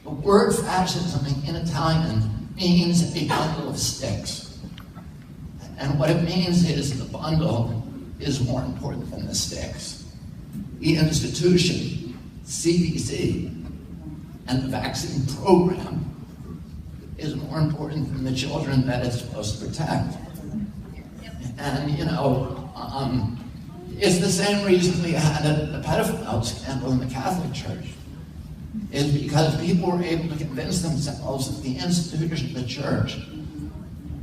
The word fascism in Italian means a bundle of sticks. And what it means is the bundle is more important than the sticks. The institution, CDC, and the vaccine program is more important than the children that it's supposed to protect. And, it's the same reason we had a pedophile scandal in the Catholic Church, is because people were able to convince themselves that the institution of the church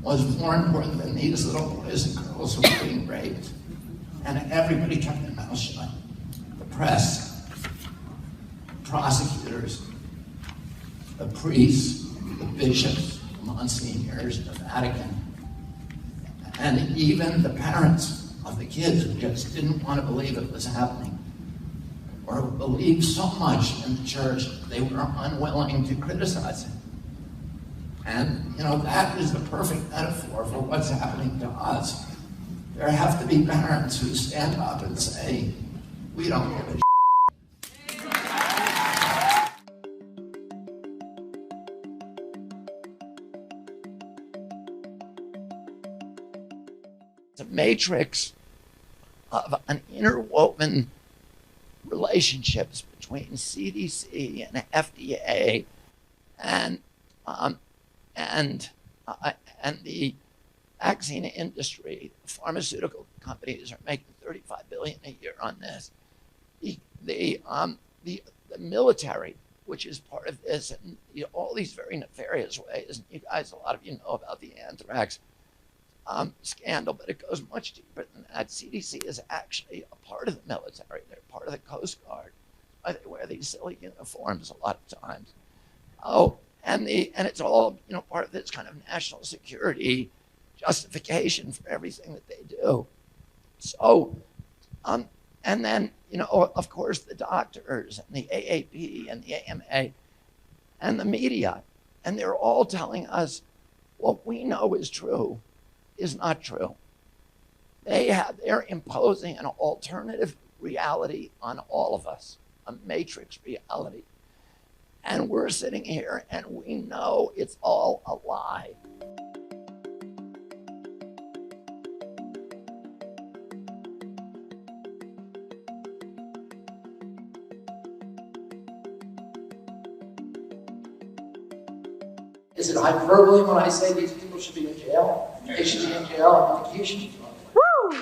was more important than these little boys and girls who were being raped. And everybody kept their mouth shut. The press, prosecutors, the priests, the bishops, the monsignors, the Vatican, and even the parents of the kids who just didn't want to believe it was happening, or believed so much in the church they were unwilling to criticize it. And that is the perfect metaphor for what's happening to us. There have to be parents who stand up and say, we don't give a shit. It's a matrix of an interwoven relationships between CDC and FDA and the vaccine industry. Pharmaceutical companies are making $35 billion a year on this. The military, which is part of this, and all these very nefarious ways. And you guys, a lot of you know about the anthrax scandal, but it goes much deeper than that. CDC is actually a part of the military. They're part of the Coast Guard. They wear these silly uniforms a lot of times. And it's all part of this kind of national security justification for everything that they do. So, and then of course the doctors and the AAP and the AMA and the media, and they're all telling us what we know is true is not true. They're imposing an alternative reality on all of us, a matrix reality. And we're sitting here and we know it's all a lie. Is it hyperbole when I say these people should be in jail? They should be in jail on medication. Woo! We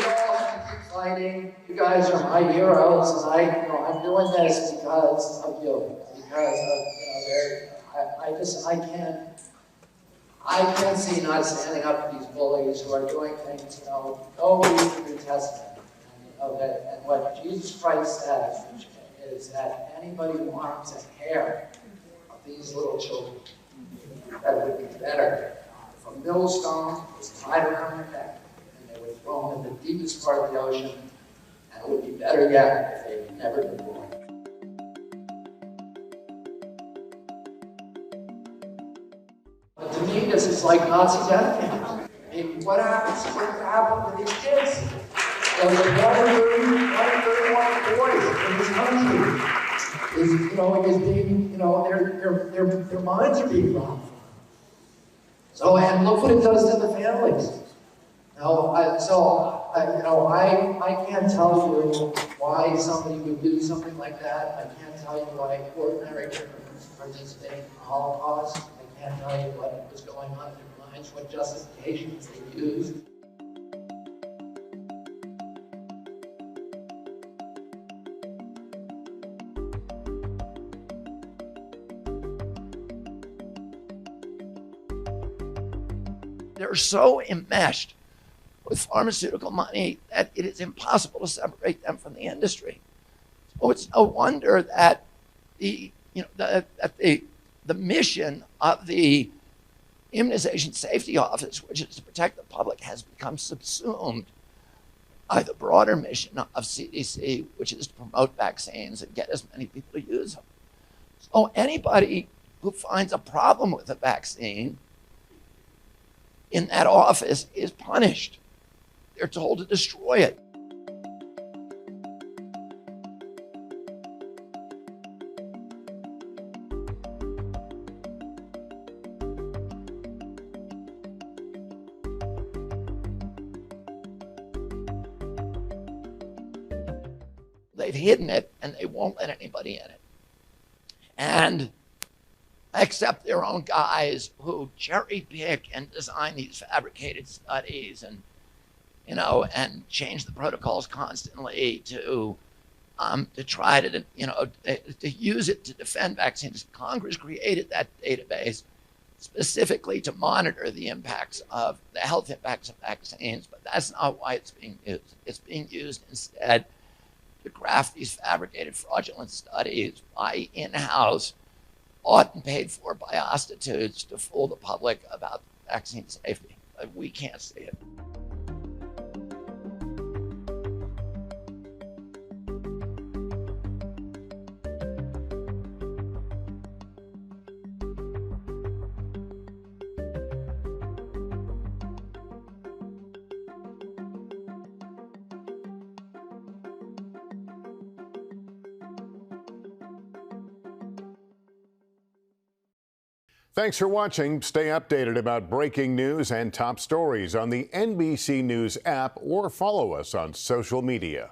all have to keep fighting. You guys are my heroes, and I'm doing this because of you. Because of I can't see not standing up to these bullies who are doing things. Go read the New Testament, and what Jesus Christ says is that anybody who harms a hair of these little children, that would be better if a millstone was tied around their neck and they were thrown in the deepest part of the ocean, and it would be better yet if they had never been born. But to me, this is like Nazi death camps. I mean, what happens? What happened to these kids? One in 31 boys in this country is being, their minds are being robbed. So, and look what it does to the families. I can't tell you why somebody would do something like that. I can't tell you why ordinary Germans participating in the Holocaust. I can't tell you what was going on in their minds, what justifications they used. They're so enmeshed with pharmaceutical money that it is impossible to separate them from the industry. So it's no wonder that the mission of the Immunization Safety Office, which is to protect the public, has become subsumed by the broader mission of CDC, which is to promote vaccines and get as many people to use them. So anybody who finds a problem with a vaccine in that office is punished. They're told to destroy it. they've hidden it and they won't let anybody in it. And except their own guys who cherry pick and design these fabricated studies and, and change the protocols constantly to try to, to use it to defend vaccines. Congress created that database specifically to monitor the impacts of the health impacts of vaccines, but that's not why it's being used. It's being used instead to craft these fabricated fraudulent studies by in-house, often paid for by prostitutes, to fool the public about vaccine safety. But we can't see it. Thanks for watching. Stay updated about breaking news and top stories on the NBC News app or follow us on social media.